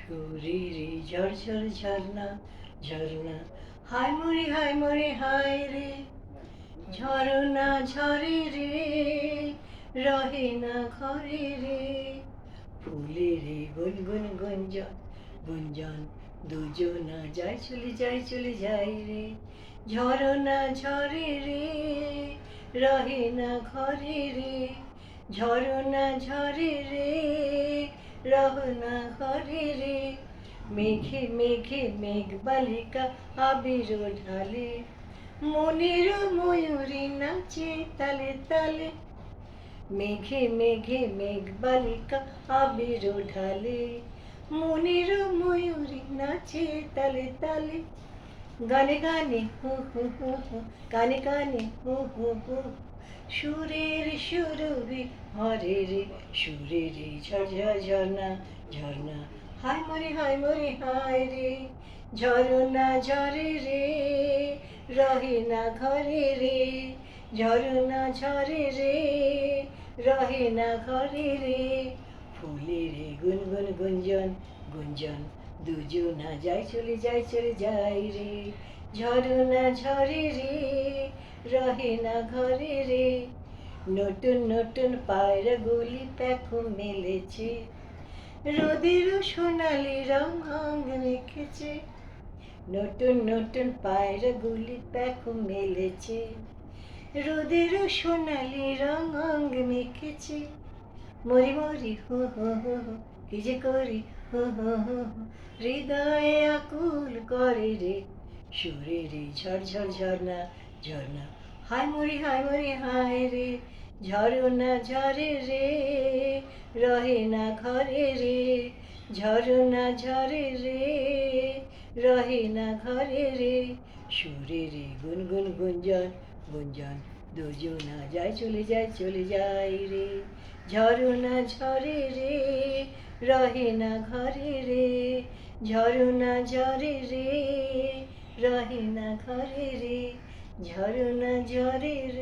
সুরেরে ঝরঝর ঝরনা ঝরনা, হায় মরে হায় রে, ঝরনা ঝরে রে, রহে না ঘরে রে, ফুলেরে গুনগুন গুঞ্জন গুঞ্জন, দুজনা চলে যায় রে, ঝরনা ঝরে রে, রহে না ঘরে রে, ঝরনা ঝরে রে, রহনা ঘরে রে, মেঘে মেঘে মেঘ বালিকা আবির ঢালে, মনের ময়ূরী নাচে তালে তালে, মেঘে মেঘে মেঘ বালিকা আবির ঢালে, মনের ময়ূরী নাচে তালে তালে, গানে গানে হু হু হু হু, গানে গানে হু হু হু, সুরের সুরভি হরে রে, সুরের ঝরঝর ঝরনা ঝরনা, হায় মরে হায় রে, ঝরনা ঝরে রে, রহে না ঘরে রে, ঝরনা ঝরে রে, রহে না ঘরে রে, ফুলের গুনগুন গুঞ্জন গুঞ্জন, দুজনা চলে যায় রে, ঝরনা ঝরে রে, রহে না ঘরে রে, নতুন নতুন পায়রা গুলি পেখম মেলেছে, রোদের সোনালি রং অঙ্গ মেখেছে, নতুন নতুন পায়রা গুলি পেখম মেলেছে, রোদের সোনালি রং অঙ্গ মেখেছে, মরি মরি হো হো হো হো, কি যে করি হো হো হো হো, হৃদয়ে আকুল করে রে, সুরে রে ঝরঝর ঝরনা ঝরনা, হায় মরি হায় রে, ঝরনা ঝরে রে, রহে না ঘরে রে, ঝরনা ঝরে রে, রহে না ঘরে রে, সুরে রে গুনগুন গুঞ্জন গুঞ্জন, দুজনা চলে যায় রে, ঝরনা ঝরে রে, রহে না ঘরে রে, ঝরনা ঝরে রে, রহে না ঘরে রে, ঝরনা ঝরে রে।